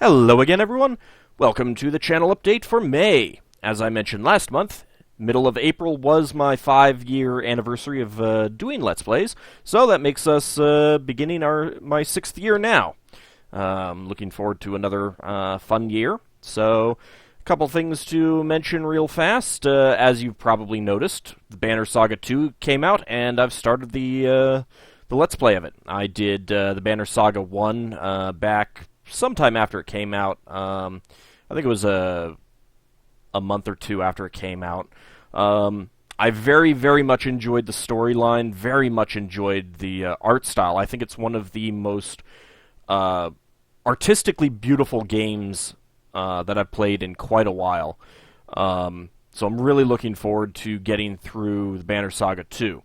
Hello again, everyone. Welcome to the channel update for May. As I mentioned last month, middle of April was my 5-year anniversary of doing Let's Plays, so that makes us beginning my 6th year now. Looking forward to another fun year. So, a couple things to mention real fast. As you've probably noticed, the Banner Saga 2 came out, and I've started the Let's Play of it. I did the Banner Saga 1 back sometime after it came out. I think it was a month or two after it came out. I very, very much enjoyed the storyline, very much enjoyed the art style. I think it's one of the most artistically beautiful games that I've played in quite a while. So I'm really looking forward to getting through the Banner Saga 2.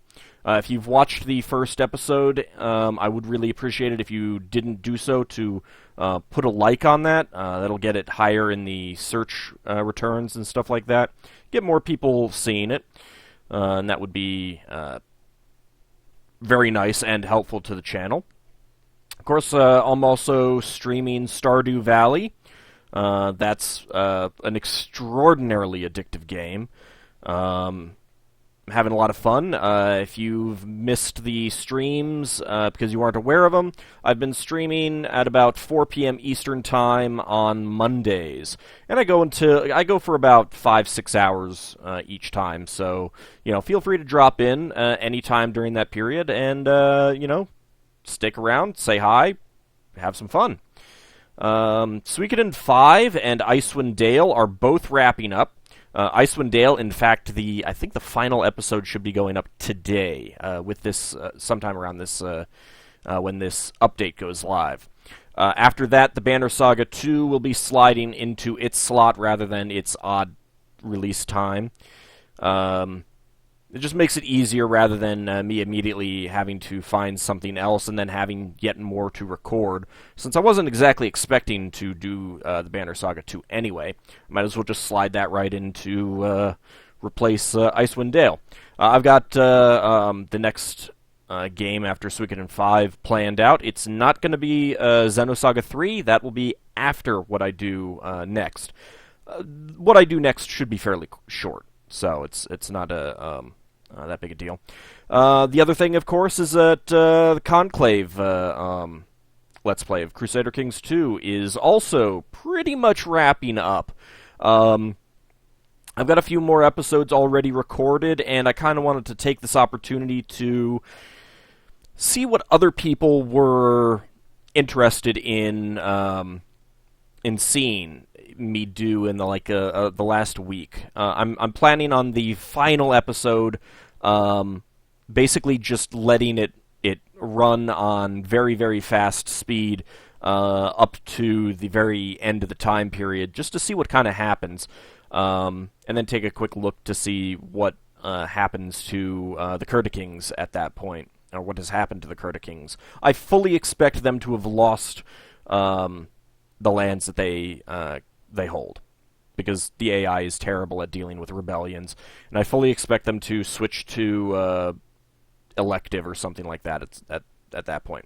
If you've watched the first episode, I would really appreciate it if you didn't do so to put a like on that. That'll get it higher in the search returns and stuff like that. Get more people seeing it, and that would be very nice and helpful to the channel. Of course, I'm also streaming Stardew Valley. That's an extraordinarily addictive game. Having a lot of fun. If you've missed the streams because you weren't aware of them, I've been streaming at about 4 p.m. Eastern Time on Mondays, and I go for about 5-6 hours each time. So feel free to drop in anytime during that period, and stick around, say hi, have some fun. Suikoden 5 and Icewind Dale are both wrapping up. Icewind Dale, in fact, I think the final episode should be going up today, with this sometime around this when this update goes live. After that, the Banner Saga 2 will be sliding into its slot rather than its odd release time. It just makes it easier rather than me immediately having to find something else and then having yet more to record. Since I wasn't exactly expecting to do the Banner Saga 2 anyway, I might as well just slide that right into replace Icewind Dale. I've got the next game after Suikoden 5 planned out. It's not going to be Xenosaga 3. That will be after what I do next. What I do next should be fairly short, so it's not that big a deal. The other thing, of course, is that the Conclave Let's Play of Crusader Kings 2 is also pretty much wrapping up. I've got a few more episodes already recorded, and I kind of wanted to take this opportunity to see what other people were interested in seeing me do in the last week. I'm planning on the final episode, basically just letting it run on very, very fast speed up to the very end of the time period, just to see what kind of happens, and then take a quick look to see what happens to the Kurta Kings at that point, or what has happened to the Kurta Kings. I fully expect them to have lost the lands that they hold, because the AI is terrible at dealing with rebellions, and I fully expect them to switch to elective or something like that at that point.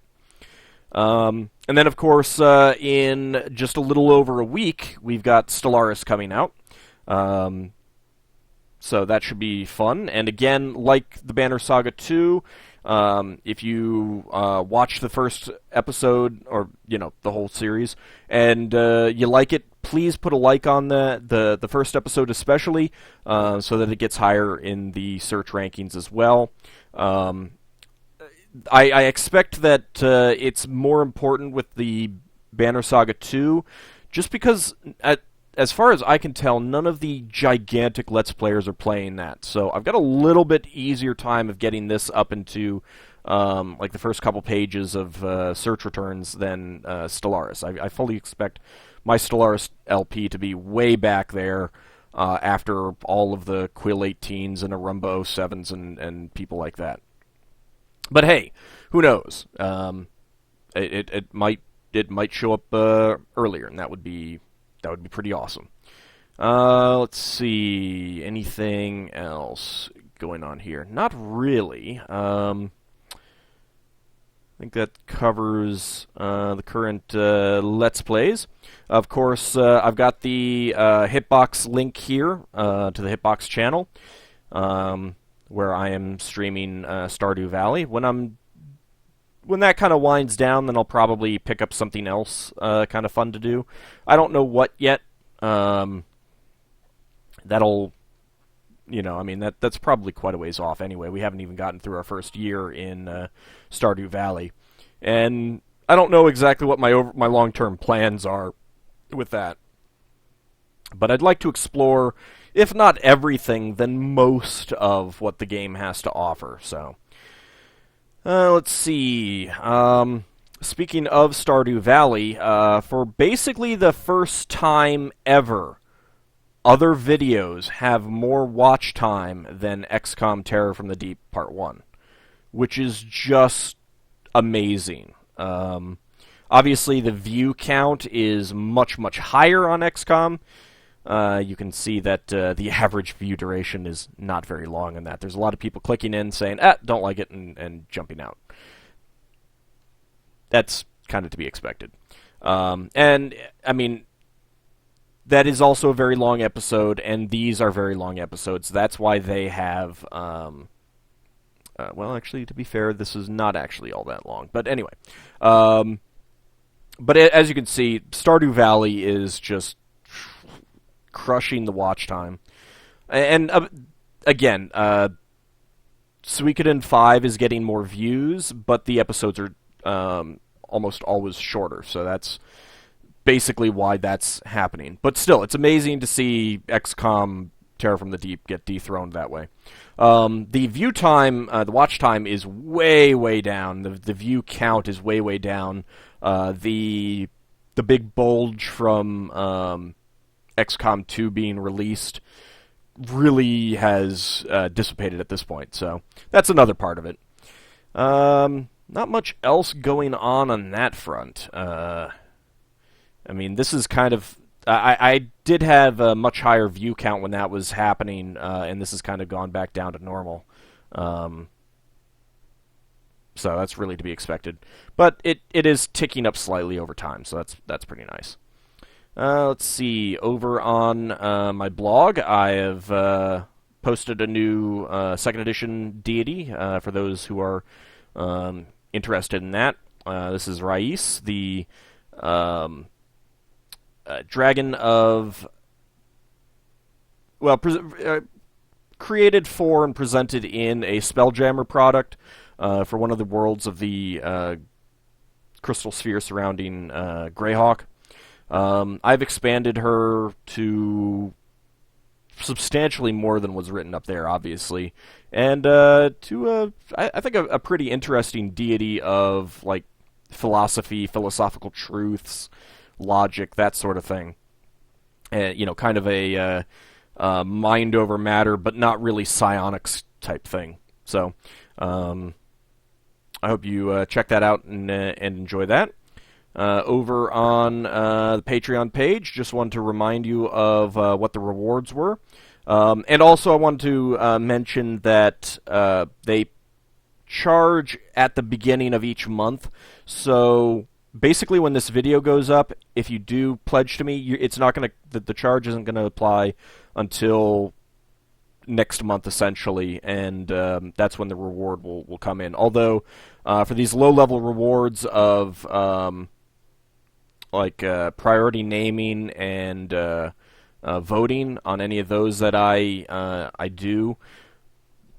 And then, of course, in just a little over a week, we've got Stellaris coming out. So that should be fun. And again, like the Banner Saga 2, if you watch the first episode, or the whole series, and you like it, please put a like on the first episode especially, so that it gets higher in the search rankings as well. I expect that it's more important with the Banner Saga 2, just because, as far as I can tell, none of the gigantic Let's Players are playing that. So I've got a little bit easier time of getting this up into the first couple pages of search returns than Stellaris. I fully expect my Stellaris LP to be way back there after all of the Quill 18s and Arumba 07s and people like that. But hey, who knows? It might show up earlier, and that would be pretty awesome. Let's see, anything else going on here? Not really. think that covers the current Let's Plays. Of course, I've got the Hitbox link here to the Hitbox channel, where I am streaming Stardew Valley. When that kind of winds down, then I'll probably pick up something else kind of fun to do. I don't know what yet. That'll, I mean, that's probably quite a ways off anyway. We haven't even gotten through our first year in Stardew Valley. And I don't know exactly what my long-term plans are with that. But I'd like to explore, if not everything, then most of what the game has to offer. So, let's see. Speaking of Stardew Valley, for basically the first time ever, other videos have more watch time than XCOM Terror from the Deep Part 1, which is just amazing. Obviously, the view count is much, much higher on XCOM. You can see that the average view duration is not very long in that. There's a lot of people clicking in saying, don't like it, and jumping out. That's kind of to be expected. And, I mean, that is also a very long episode, and these are very long episodes. That's why they have... well, actually, to be fair, this is not actually all that long. But anyway. But as you can see, Stardew Valley is just crushing the watch time. And, again, Suikoden 5 is getting more views, but the episodes are almost always shorter, so that's basically why that's happening. But still, it's amazing to see XCOM Terror from the Deep get dethroned that way. The view time, the watch time is way, way down. The view count is way, way down. The big bulge from XCOM 2 being released really has dissipated at this point, so that's another part of it. Not much else going on that front. I mean, this is kind of... I did have a much higher view count when that was happening, and this has kind of gone back down to normal. So that's really to be expected. But it is ticking up slightly over time, so that's pretty nice. Let's see. Over on my blog, I have posted a new 2nd edition deity for those who are interested in that. This is Rais, the... dragon of, well, created for and presented in a Spelljammer product for one of the worlds of the crystal sphere surrounding Greyhawk. I've expanded her to substantially more than was written up there, obviously, and to I think a pretty interesting deity of like philosophical truths, logic, that sort of thing. Kind of a mind over matter, but not really psionics type thing. So, I hope you check that out and enjoy that. Over on the Patreon page, just wanted to remind you of what the rewards were. And also I wanted to mention that they charge at the beginning of each month. So basically, when this video goes up, if you do pledge to me, it's not going to... the charge isn't going to apply until next month, essentially, and that's when the reward will come in. Although, for these low-level rewards of priority naming and voting on any of those that I do,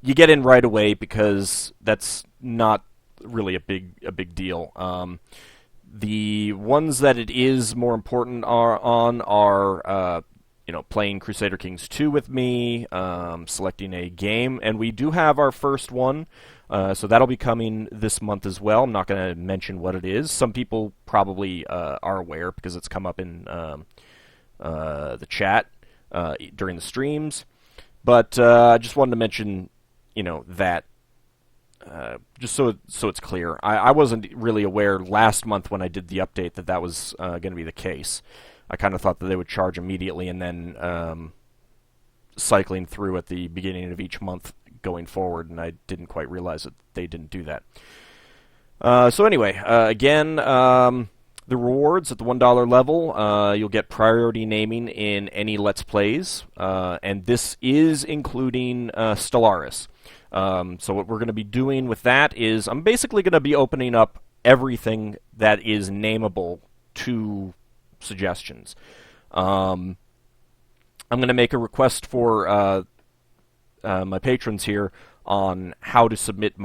you get in right away because that's not really a big deal. The ones that it is more important are playing Crusader Kings 2 with me, selecting a game, and we do have our first one, so that'll be coming this month as well. I'm not going to mention what it is. Some people probably are aware because it's come up in the chat during the streams, but I just wanted to mention, that. Just so it's clear. I wasn't really aware last month when I did the update that was going to be the case. I kind of thought that they would charge immediately and then cycling through at the beginning of each month going forward, and I didn't quite realize that they didn't do that. So anyway, again, the rewards at the $1 level, you'll get priority naming in any Let's Plays, and this is including Stellaris. So what we're going to be doing with that is I'm basically going to be opening up everything that is nameable to suggestions. I'm going to make a request for my patrons here on how to submit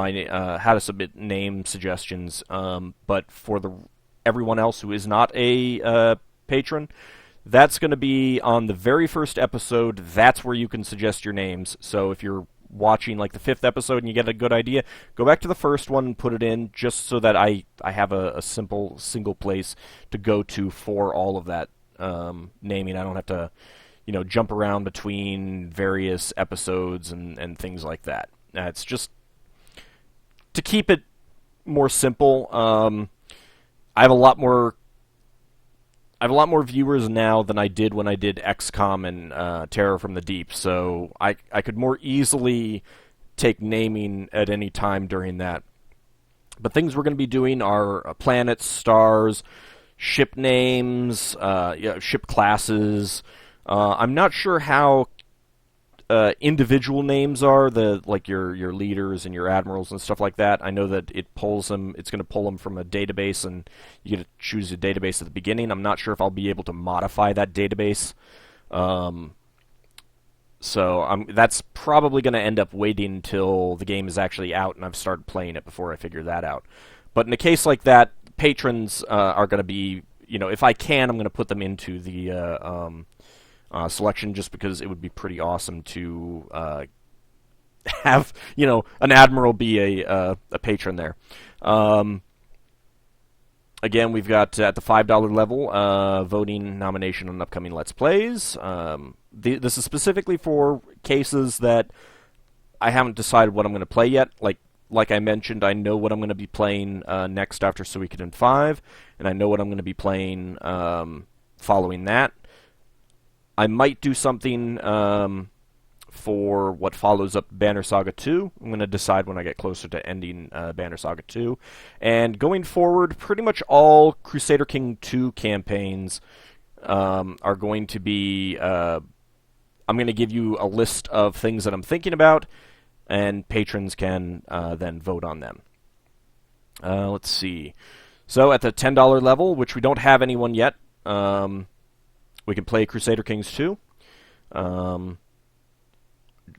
name suggestions. But for everyone else who is not a patron, that's going to be on the very first episode. That's where you can suggest your names. So if you're watching like the 5th episode and you get a good idea, go back to the first one and put it in, just so that I have a simple single place to go to for all of that naming. I don't have to jump around between various episodes and things like that. It's just to keep it more simple. I have a lot more viewers now than I did when I did XCOM and Terror from the Deep, so I could more easily take naming at any time during that. But things we're going to be doing are planets, stars, ship names, ship classes. I'm not sure how individual names are, like your leaders and your admirals and stuff like that. I know that it pulls them. It's going to pull them from a database, and you get to choose a database at the beginning. I'm not sure if I'll be able to modify that database. So that's probably going to end up waiting until the game is actually out and I've started playing it before I figure that out. But in a case like that, patrons are going to be, if I can, I'm going to put them into the selection, just because it would be pretty awesome to have an admiral be a patron there. Again, we've got at the $5 level voting nomination on upcoming Let's Plays. This is specifically for cases that I haven't decided what I'm going to play yet. Like I mentioned, I know what I'm going to be playing next after Suikoden 5, and I know what I'm going to be playing following that. I might do something for what follows up Banner Saga 2. I'm going to decide when I get closer to ending Banner Saga 2. And going forward, pretty much all Crusader King 2 campaigns are going to be... I'm going to give you a list of things that I'm thinking about, and patrons can then vote on them. Let's see. So at the $10 level, which we don't have anyone yet, we can play Crusader Kings 2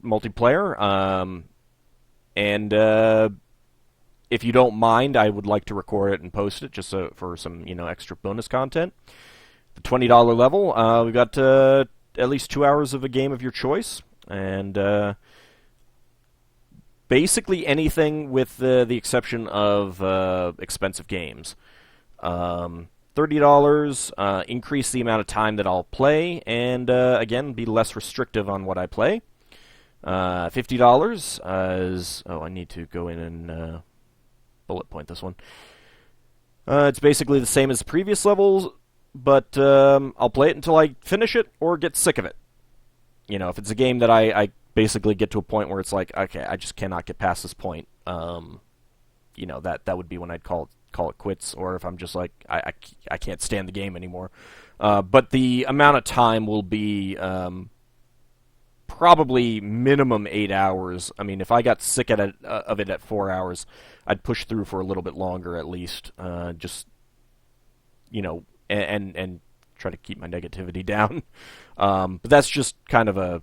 multiplayer, and if you don't mind, I would like to record it and post it just for some extra bonus content. The $20 level, we've got at least 2 hours of a game of your choice, and basically anything with the exception of expensive games. $30, increase the amount of time that I'll play, and again, be less restrictive on what I play. $50 is... Oh, I need to go in and bullet point this one. It's basically the same as the previous levels, but I'll play it until I finish it or get sick of it. If it's a game that I basically get to a point where it's like, okay, I just cannot get past this point, that would be when I'd call it quits, or if I'm just like, I can't stand the game anymore. But the amount of time will be probably minimum 8 hours. I mean, if I got sick of it at 4 hours, I'd push through for a little bit longer at least, just, and try to keep my negativity down. But that's just kind of a...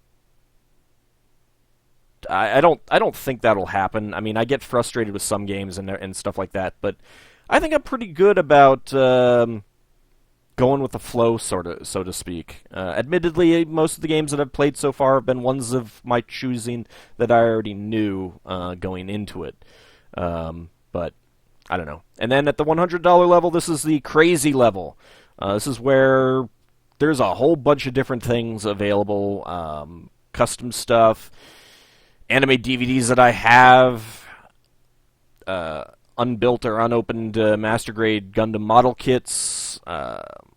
I don't think that'll happen. I mean, I get frustrated with some games and stuff like that, but I think I'm pretty good about going with the flow, so to speak. Admittedly, most of the games that I've played so far have been ones of my choosing that I already knew going into it. But I don't know. And then at the $100 level, this is the crazy level. This is where there's a whole bunch of different things available, custom stuff, anime DVDs that I have, unbuilt or unopened master grade Gundam model kits,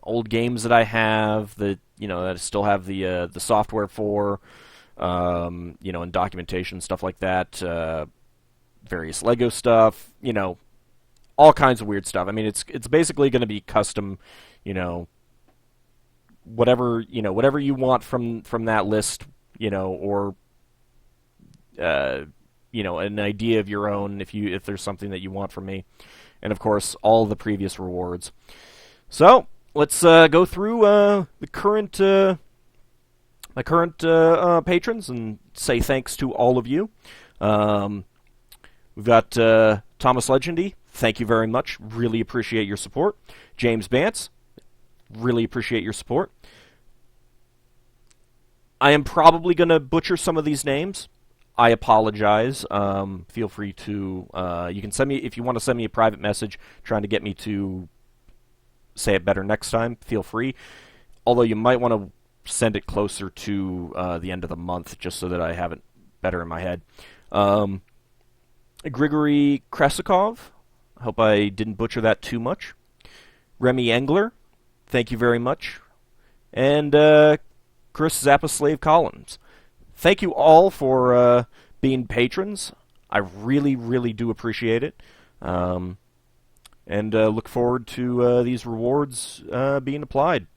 old games that I have that that I still have the software for, and documentation, stuff like that, various Lego stuff, all kinds of weird stuff. I mean, it's basically going to be custom, whatever you want from that list, or an idea of your own if there's something that you want from me, and of course all the previous rewards. So let's go through the current my current patrons and say thanks to all of you. We've got Thomas Legendy. Thank you very much. Really appreciate your support. James Bance. Really appreciate your support. I am probably going to butcher some of these names. I apologize. Feel free to... you can send me... If you want to send me a private message trying to get me to say it better next time, feel free. Although you might want to send it closer to the end of the month, just so that I have it better in my head. Grigory Kresikov. I hope I didn't butcher that too much. Remy Engler. Thank you very much. And Chris Zappaslave Collins. Thank you all for being patrons. I really, really do appreciate it. And look forward to these rewards being applied.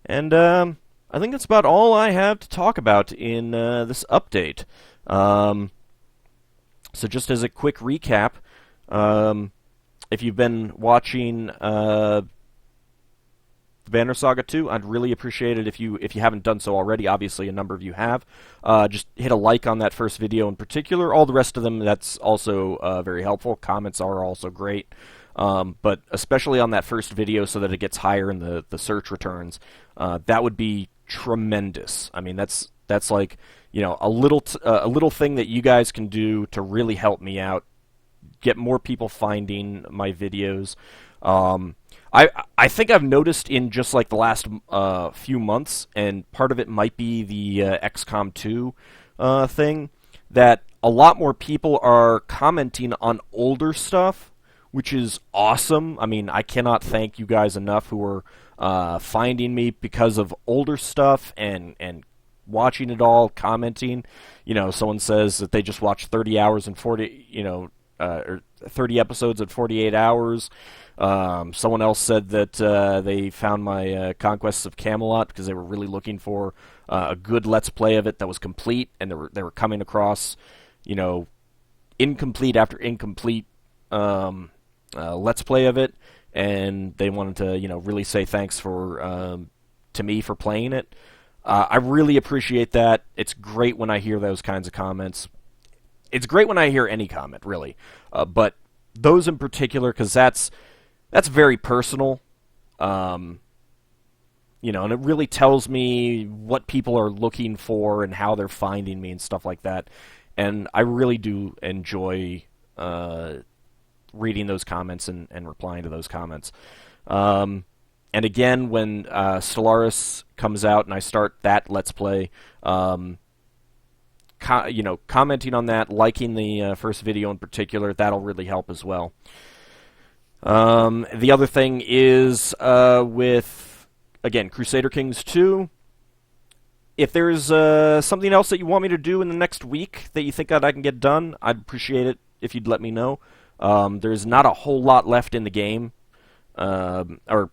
And I think that's about all I have to talk about in this update. So just as a quick recap, if you've been watching Banner Saga 2, I'd really appreciate it if you haven't done so already. Obviously, a number of you have. Just hit a like on that first video in particular. All the rest of them, that's also very helpful. Comments are also great. But especially on that first video so that it gets higher in the search returns, that would be tremendous. I mean, that's like, a little thing that you guys can do to really help me out, get more people finding my videos. I think I've noticed in just like the last few months, and part of it might be the XCOM 2 thing, that a lot more people are commenting on older stuff, which is awesome. I mean, I cannot thank you guys enough who are finding me because of older stuff and watching it all, commenting. Someone says that they just watched 30 hours and 40, or 30 episodes in 48 hours. Someone else said that they found my Conquests of Camelot because they were really looking for a good Let's Play of it that was complete, and they were coming across, incomplete after incomplete Let's Play of it, and they wanted to, really say thanks to me for playing it. I really appreciate that. It's great when I hear those kinds of comments. It's great when I hear any comment, really. But those in particular, because that's very personal. And it really tells me what people are looking for and how they're finding me and stuff like that. And I really do enjoy reading those comments and replying to those comments. And again, when Stellaris comes out and I start that Let's Play, commenting on that, liking the first video in particular, that'll really help as well. The other thing is with, again, Crusader Kings 2. If there's something else that you want me to do in the next week that you think that I can get done, I'd appreciate it if you'd let me know. There's not a whole lot left in the game, or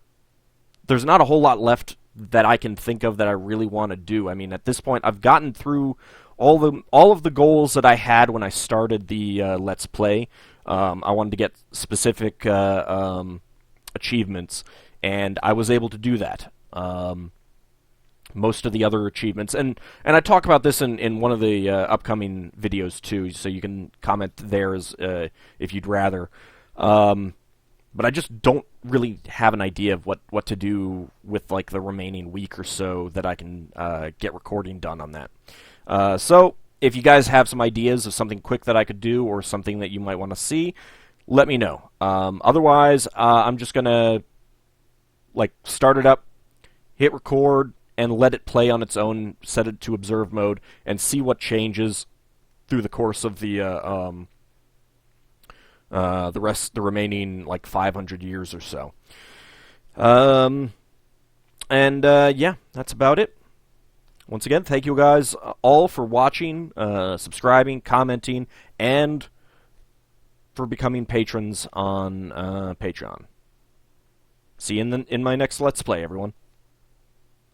there's not a whole lot left that I can think of that I really want to do. I mean, at this point, I've gotten through all of the goals that I had when I started the Let's Play. I wanted to get specific achievements, and I was able to do that. Most of the other achievements, and I talk about this in one of the upcoming videos too, so you can comment there if you'd rather. But I just don't really have an idea of what to do with like the remaining week or so that I can get recording done on that. So if you guys have some ideas of something quick that I could do or something that you might want to see, let me know. Otherwise, I'm just gonna start it up, hit record, and let it play on its own, set it to observe mode, and see what changes through the course of the remaining 500 years or so. Yeah, that's about it. Once again, thank you guys all for watching, subscribing, commenting, and for becoming patrons on Patreon. See you in my next Let's Play, everyone.